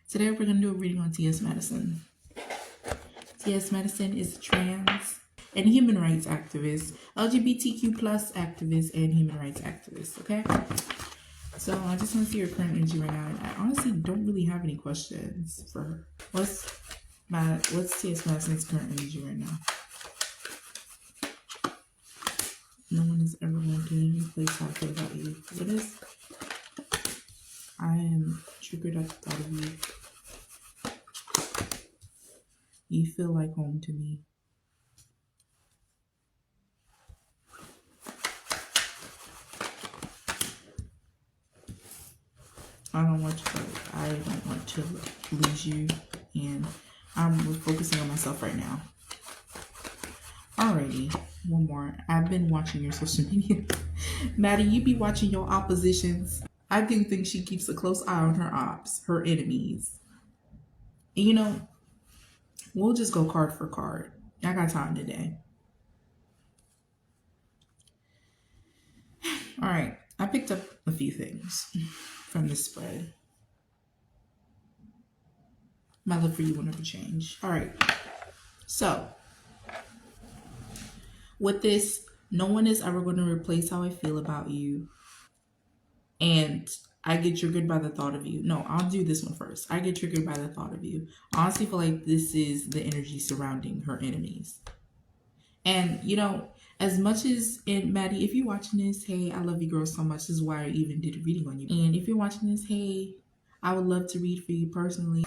Today we're going to do a reading on TS Madison. TS Madison is a trans and human rights activist, LGBTQ plus activist, and human rights activist, okay? So I just want to see your current energy right now. And I honestly don't really have any questions for her. What's TS Madison's current energy right now? No one has ever wanted to replace how I feel about you. What is? I am triggered at the thought of you. You feel like home to me. I don't want to lose you, and I'm focusing on myself right now. Alrighty, one more. I've been watching your social media. Maddie, you be watching your oppositions. I do think she keeps a close eye on her ops, her enemies. And you know, we'll just go card for card. I got time today. All right, I picked up a few things from this spread. My love for you will never change. All right, so with this, no one is ever going to replace how I feel about you. And I get triggered by the thought of you. No, I'll do this one first. I get triggered by the thought of you. I honestly feel like this is the energy surrounding her enemies. And, you know, as much as, and Maddie, if you're watching this, hey, I love you girl so much. This is why I even did a reading on you. And if you're watching this, hey, I would love to read for you personally.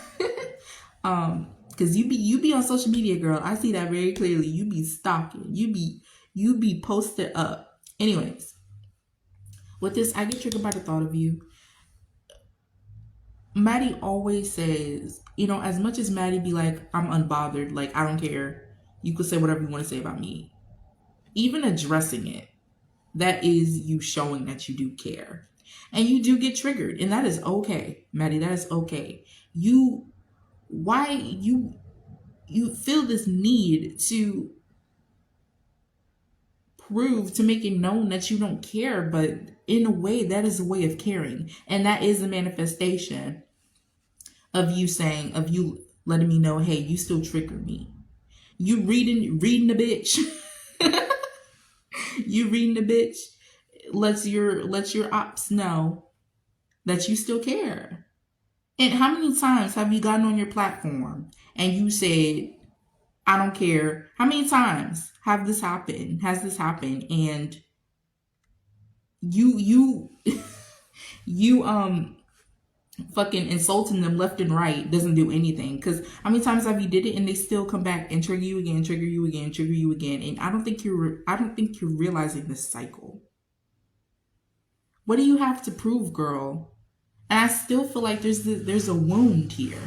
Because you be on social media, girl. I see that very clearly. You be stalking. You be posted up. Anyways, with this, I get triggered by the thought of you. Maddie always says, you know, as much as Maddie be like, I'm unbothered, like, I don't care. You could say whatever you want to say about me. Even addressing it, that is you showing that you do care. And you do get triggered. And that is okay, Maddie. That is okay. You feel this need to prove, to make it known that you don't care, but in a way, that is a way of caring. And that is a manifestation of you saying, of you letting me know, hey, you still trigger me. You reading the bitch. You reading the bitch lets your ops know that you still care. And how many times have you gotten on your platform and you said, I don't care? How many times has this happened? And you fucking insulting them left and right doesn't do anything. Because how many times have you did it and they still come back and trigger you again, trigger you again, trigger you again? And I don't think you're realizing this cycle. What do you have to prove, girl? And I still feel like there's a wound here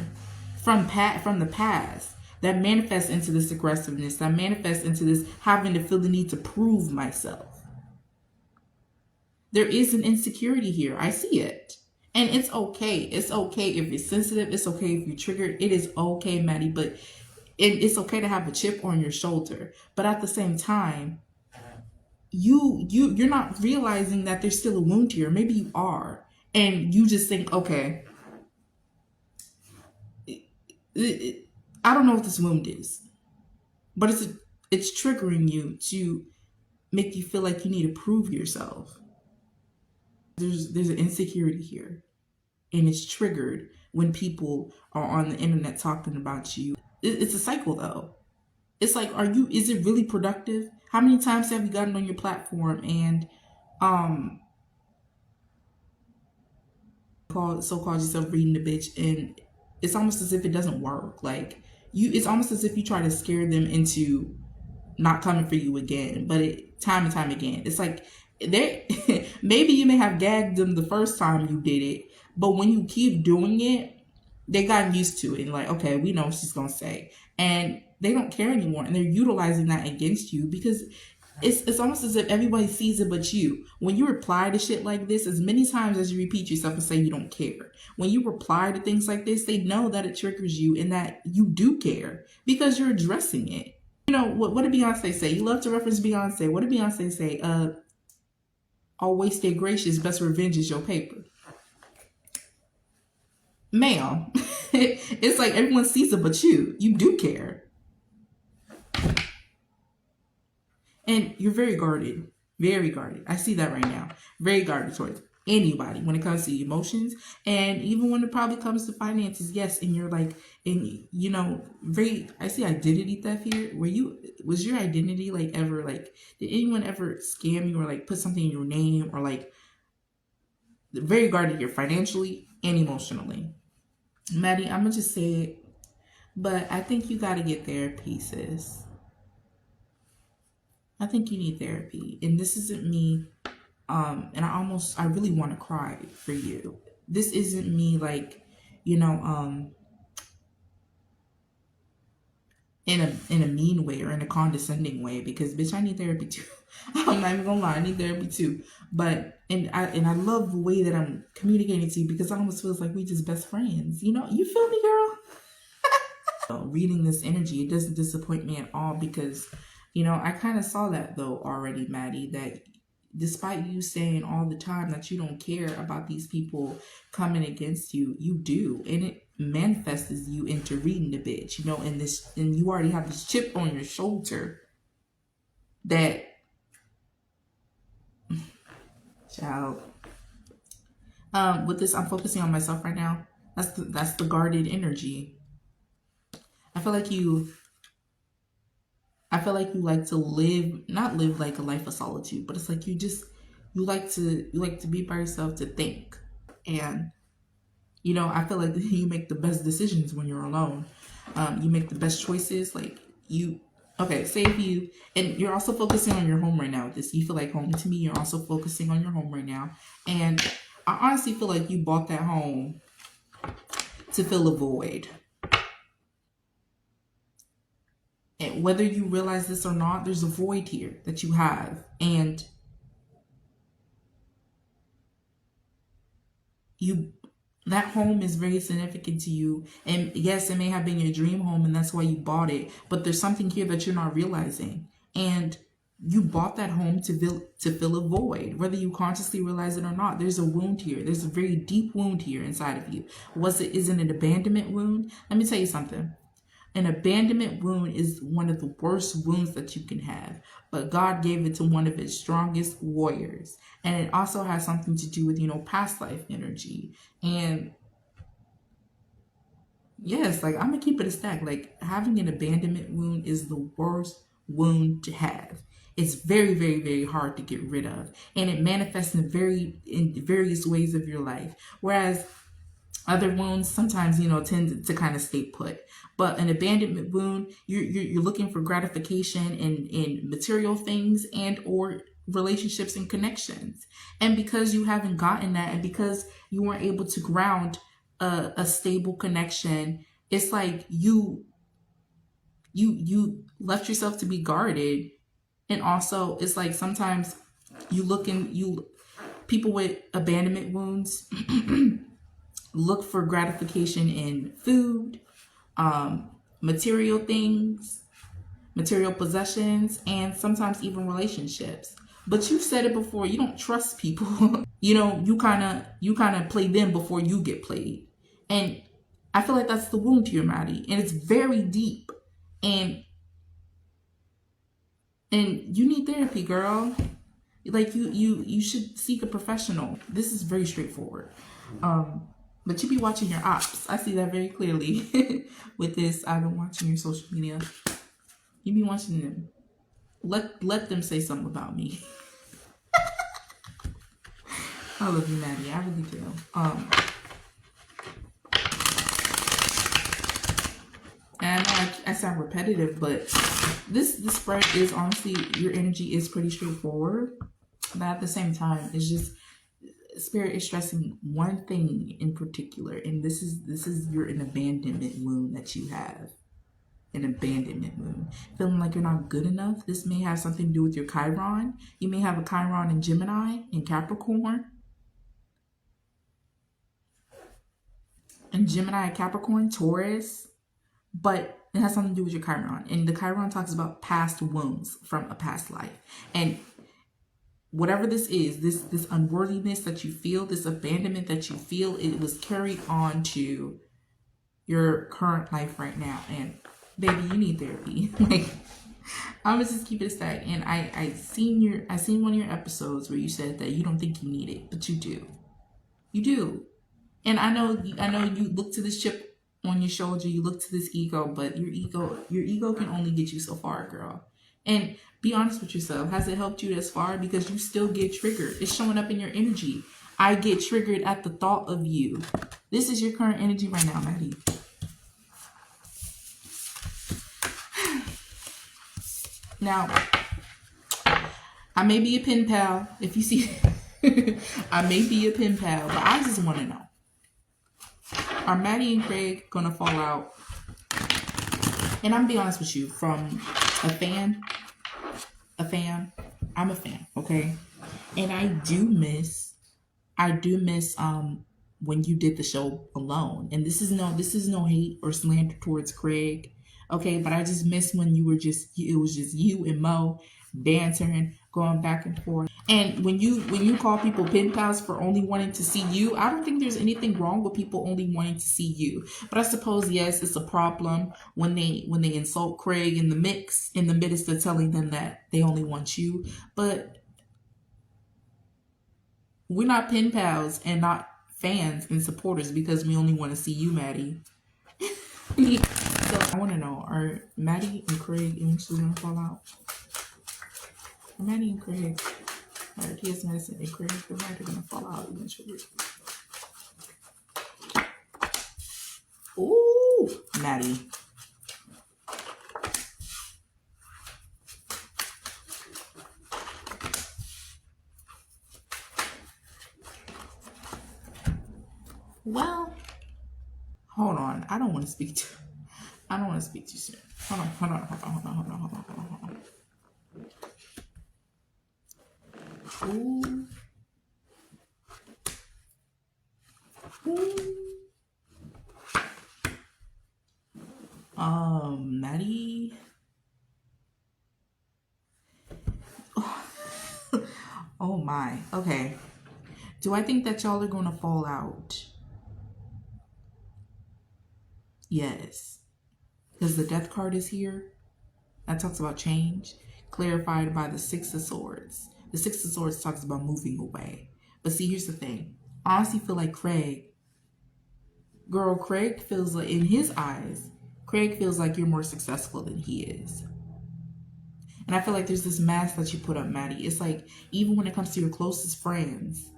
from the past that manifests into this aggressiveness, that manifests into this having to feel the need to prove myself. There is an insecurity here. I see it. And it's okay. It's okay if you're sensitive. It's okay if you're triggered. It is okay, Maddie. But it's okay to have a chip on your shoulder. But at the same time, you're not realizing that there's still a wound here. Maybe you are. And you just think, okay, I don't know what this wound is. But it's triggering you to make you feel like you need to prove yourself. There's an insecurity here, and it's triggered when people are on the internet talking about you. It's a cycle though. It's like, is it really productive? How many times have you gotten on your platform and called yourself reading the bitch, and it's almost as if it doesn't work. Like it's almost as if you try to scare them into not coming for you again, but time and time again, it's like maybe you may have gagged them the first time you did it, but when you keep doing it, they got used to it and like, okay, we know what she's gonna say, and they don't care anymore, and they're utilizing that against you because it's almost as if everybody sees it but you. When you reply to shit like this, as many times as you repeat yourself and say you don't care, when you reply to things like this, they know that it triggers you and that you do care because you're addressing it. You know, what did Beyonce say? You love to reference Beyonce. What did Beyonce say? Always stay gracious, best revenge is your paper. Ma'am, It's like everyone sees it but you. You do care. And you're very guarded. Very guarded. I see that right now. Very guarded towards anybody when it comes to emotions. And even when it probably comes to finances, yes, and you're like, and you know, very, I see identity theft here. Was your identity like ever, like, did anyone ever scam you or like put something in your name or like, very guarded here financially and emotionally? Maddie, I'm gonna just say it, but I think you gotta get therapy, sis. I think you need therapy. And this isn't me, and I really want to cry for you. This isn't me like, you know, in a mean way or in a condescending way, because bitch, I need therapy too. I'm not even gonna lie, I need therapy too. But and I love the way that I'm communicating to you, because it almost feels like we just best friends. You know, you feel me, girl? Reading this energy, it doesn't disappoint me at all, because you know, I kind of saw that though already, Maddie, that despite you saying all the time that you don't care about these people coming against you, you do. And it manifests you into reading the bitch, you know, and you already have this chip on your shoulder that, child, with this, I'm focusing on myself right now. That's the guarded energy. I feel like you like to not live like a life of solitude, but it's like you like to be by yourself, to think. And, you know, I feel like you make the best decisions when you're alone. You make the best choices. Like okay, say if you, and you're also focusing on your home right now with this. You feel like home to me. You're also focusing on your home right now. And I honestly feel like you bought that home to fill a void. And whether you realize this or not, there's a void here that you have. And that home is very significant to you. And yes, it may have been your dream home and that's why you bought it. But there's something here that you're not realizing. And you bought that home to fill a void, whether you consciously realize it or not. There's a wound here. There's a very deep wound here inside of you. Isn't it an abandonment wound? Let me tell you something. An abandonment wound is one of the worst wounds that you can have, but God gave it to one of his strongest warriors. And it also has something to do with, you know, past life energy. And yes, like, I'm gonna keep it a stack. Like, having an abandonment wound is the worst wound to have. It's very, very, very hard to get rid of. And it manifests in various ways of your life. Whereas other wounds sometimes, you know, tend to kind of stay put. But an abandonment wound, you're looking for gratification in material things and or relationships and connections. And because you haven't gotten that, and because you weren't able to ground a stable connection, it's like you left yourself to be guarded. And also, it's like sometimes people with abandonment wounds look for gratification in food, material things, material possessions, and sometimes even relationships. But you've said it before, you don't trust people. You know, you kind of play them before you get played. And I feel like that's the wound here, Maddie. And it's very deep. And you need therapy, girl. Like, you should seek a professional. This is very straightforward. But you be watching your ops. I see that very clearly with this. I've been watching your social media. You be watching them. Let them say something about me. I love you, Maddie. I really do. And I know I sound repetitive, but this spread is honestly, your energy is pretty straightforward. But at the same time, it's just, Spirit is stressing one thing in particular, and this is an abandonment wound that you have. An abandonment wound. Feeling like you're not good enough. This may have something to do with your Chiron. You may have a Chiron in Gemini, in Capricorn. And Gemini, Capricorn, Taurus. But it has something to do with your Chiron. And the Chiron talks about past wounds from a past life. And whatever this is, this unworthiness that you feel, this abandonment that you feel, it was carried on to your current life right now. And baby, you need therapy. Like, I'm gonna just keep it a stack. And I seen one of your episodes where you said that you don't think you need it, but you do. You do. And I know you look to this chip on your shoulder, you look to this ego, but your ego can only get you so far, girl. And be honest with yourself. Has it helped you this far? Because you still get triggered. It's showing up in your energy. I get triggered at the thought of you. This is your current energy right now, Maddie. Now, I may be a pen pal. If you see, I may be a pen pal, but I just want to know. Are Maddie and Craig going to fall out? And I'm going to be honest with you, from a fan, I'm a fan, okay? And I do miss when you did the show alone. And this is no hate or slander towards Craig, okay? But I just miss when it was just you and Mo bantering, going back and forth. And when you call people pen pals for only wanting to see you, I don't think there's anything wrong with people only wanting to see you. But I suppose, yes, it's a problem when they insult Craig in the midst of telling them that they only want you. But we're not pen pals and not fans and supporters because we only want to see you, Maddie. So I want to know, are Maddie and Craig eventually going to fall out? Are Maddie and Craig, or TS Madison and Craig, they're going to fall out eventually? Ooh, Maddie. Well, hold on. I don't want to speak too soon. Hold on. Ooh. Maddie. Oh my. Okay. Do I think that y'all are going to fall out? Yes. Because the death card is here. That talks about change, clarified by the Six of Swords. The Six of Swords talks about moving away. But see, here's the thing. I honestly feel like Craig feels like, in his eyes, Craig feels like you're more successful than he is. And I feel like there's this mask that you put up, Maddie. It's like, even when it comes to your closest friends,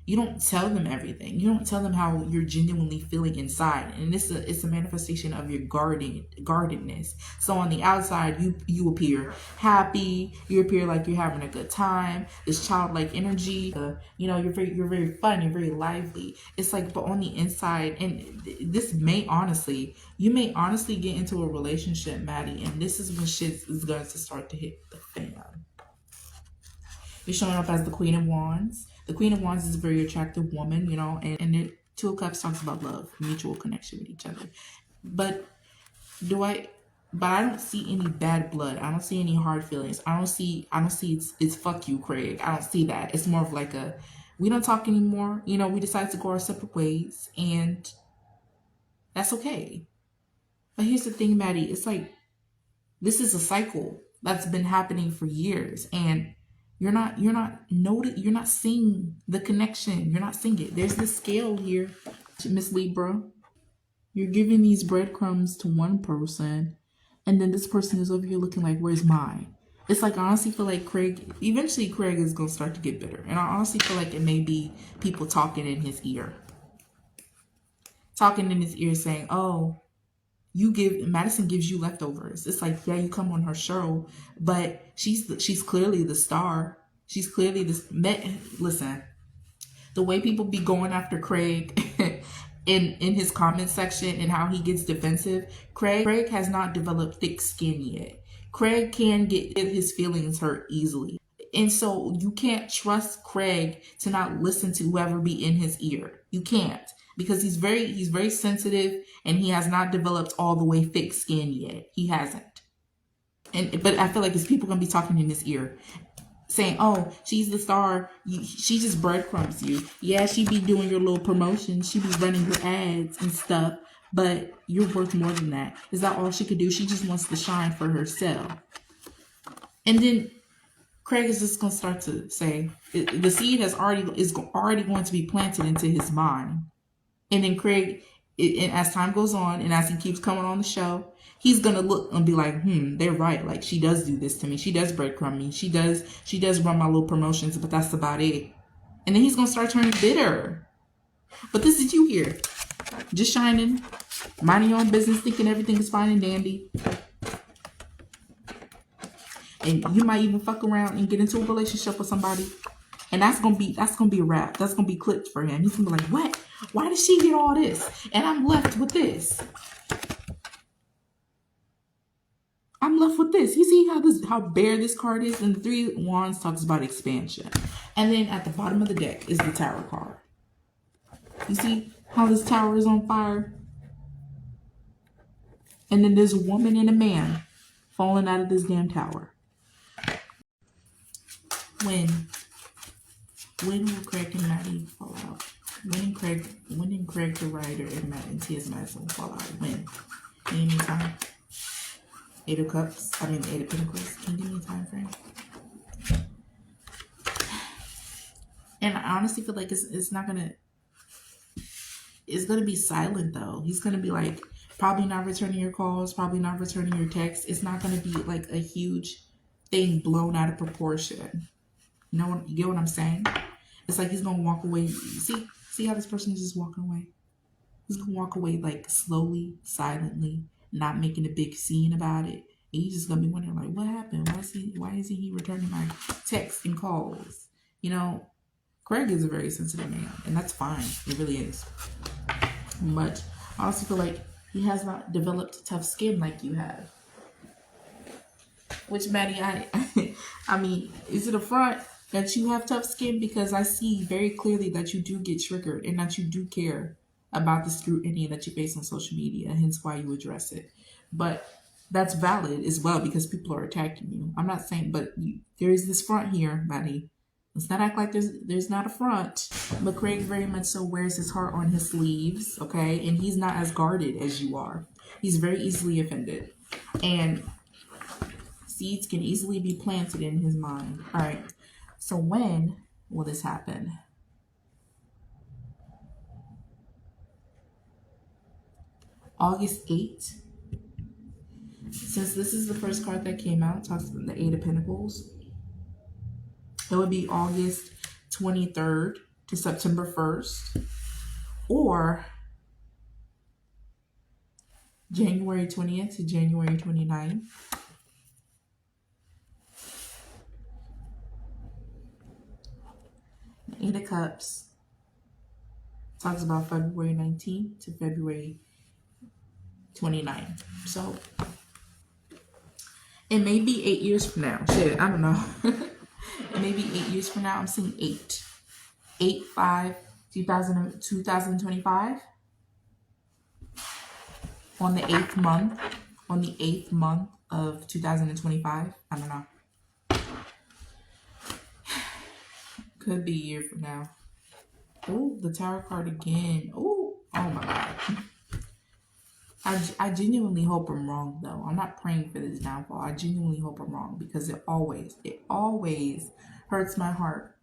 you don't tell them everything. You don't tell them how you're genuinely feeling inside. And it's a manifestation of your guardedness. So on the outside, you appear happy. You appear like you're having a good time. This childlike energy. You're very fun. You're very lively. It's like, but on the inside, and this you may honestly get into a relationship, Maddie. And this is when shit is going to start to hit the fan. You're showing up as the Queen of Wands. The Queen of Wands is a very attractive woman, and the Two of Cups talks about love, mutual connection with each other. But I don't see any bad blood. I don't see any hard feelings. I don't see it's fuck you, Craig. I don't see that. It's more of like we don't talk anymore. We decide to go our separate ways, and that's okay. But here's the thing, Maddie. It's like, this is a cycle that's been happening for years, and you're not seeing the connection. You're not seeing it. There's this scale here, Miss Libra. You're giving these breadcrumbs to one person, and then this person is over here looking like, where's mine? It's like, I honestly feel like eventually Craig is going to start to get bitter. And I honestly feel like it may be people talking in his ear. Saying, oh, Madison gives you leftovers. It's like, yeah, you come on her show, but she's clearly the star. She's clearly listen, the way people be going after Craig in his comment section and how he gets defensive. Craig has not developed thick skin yet. Craig can get his feelings hurt easily. And so you can't trust Craig to not listen to whoever be in his ear. You can't. Because he's very sensitive, and he has not developed all the way thick skin yet. He hasn't. But I feel like there's people gonna be talking in his ear, saying, "Oh, she's the star. She just breadcrumbs you. Yeah, she be doing your little promotions. She be running your ads and stuff. but you're worth more than that. Is that all she could do? She just wants to shine for herself. And then Craig is just going to start to say, the seed is already going to be planted into his mind. And then Craig, and as time goes on, and as he keeps coming on the show, he's going to look and be like, they're right. Like, she does do this to me. She does breadcrumb me. She does run my little promotions, but that's about it. And then he's going to start turning bitter. But this is you here, just shining, minding your own business, thinking everything is fine and dandy. And you might even fuck around and get into a relationship with somebody. And that's gonna be a wrap. That's gonna be clipped for him. He's gonna be like, what? Why did she get all this? And I'm left with this. I'm left with this. You see how bare this card is? And the Three of Wands talks about expansion. And then at the bottom of the deck is the Tower card. You see how this tower is on fire? And then there's a woman and a man falling out of this damn tower. When will Craig and Maddie fall out? When did Craig the writer and TS Madison fall out? When? Can you give me time? 8 of Cups. I mean 8 of Pentacles. Can you give me a time frame? And I honestly feel like it's gonna be silent though. He's gonna be like, probably not returning your calls, probably not returning your texts. It's not gonna be like a huge thing blown out of proportion. You get what I'm saying? It's like he's gonna walk away. See how this person is just walking away? He's gonna walk away like slowly, silently, not making a big scene about it. And he's just gonna be wondering like, what happened? Why isn't he returning my texts and calls? You know, Craig is a very sensitive man, and that's fine. It really is. But I also feel like he has not developed tough skin like you have. Which, Maddie, I mean, is it a front that you have tough skin? Because I see very clearly that you do get triggered and that you do care about the scrutiny that you face on social media, hence why you address it. But that's valid as well because people are attacking you. I'm not saying, but there is this front here, Maddie. Let's not act like there's not a front. But Craig very much so wears his heart on his sleeves, okay? And he's not as guarded as you are. He's very easily offended. And seeds can easily be planted in his mind. All right. So when will this happen? August 8th. Since this is the first card that came out, talks about the 8 of Pentacles. It would be August 23rd to September 1st. Or January 20th to January 29th. The 8 of Cups talks about February 19th to February 29th. So it may be 8 years from now. Shit, I don't know. It may be 8 years from now. I'm seeing 8. 8/5/2025. On the 8th month. On the 8th month of 2025. I don't know. Could be a year from now. Oh, the Tower card again. Oh my God. I genuinely hope I'm wrong, though. I'm not praying for this downfall. I genuinely hope I'm wrong because it always hurts my heart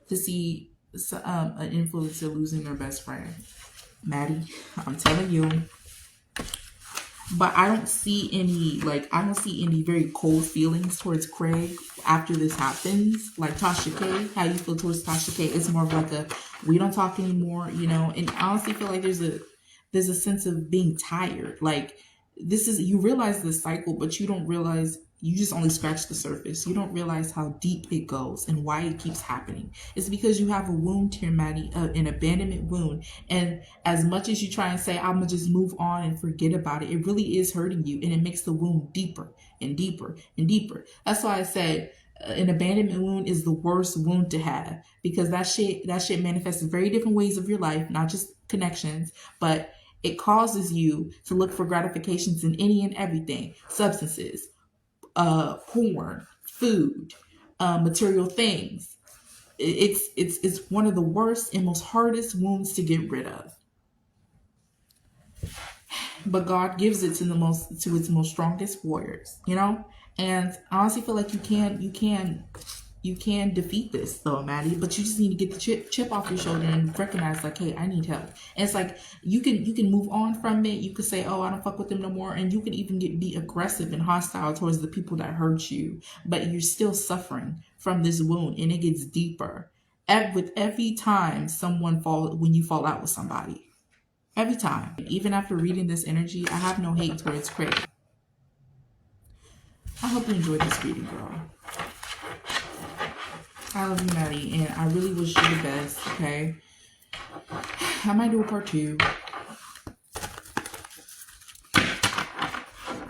to see an influencer losing their best friend. Maddie, I'm telling you. But I don't see any very cold feelings towards Craig after this happens. Like Tasha K, how you feel towards Tasha K, it's more of like a, we don't talk anymore, you know. And I honestly feel like there's a sense of being tired. Like you realize this cycle, but you don't realize, you just only scratch the surface. You don't realize how deep it goes and why it keeps happening. It's because you have a wound here, Maddie, an abandonment wound. And as much as you try and say, I'm going to just move on and forget about it, it really is hurting you. And it makes the wound deeper and deeper and deeper. That's why I said an abandonment wound is the worst wound to have, because that shit manifests in very different ways of your life, not just connections, but it causes you to look for gratifications in any and everything. Substances, porn, food, material things. It's one of the worst and most hardest wounds to get rid of. but God gives it to its most strongest warriors, you know? And I honestly feel like you can defeat this though, Maddie, but you just need to get the chip off your shoulder and recognize like, hey, I need help. And it's like you can move on from it. You could say, oh, I don't fuck with them no more, and you can even be aggressive and hostile towards the people that hurt you, but you're still suffering from this wound, and it gets deeper with every time when you fall out with somebody. Every time. Even after reading this energy, I have no hate towards Craig. I hope you enjoyed this reading, girl. I love you, Maddie, and I really wish you the best, okay? I might do a part 2.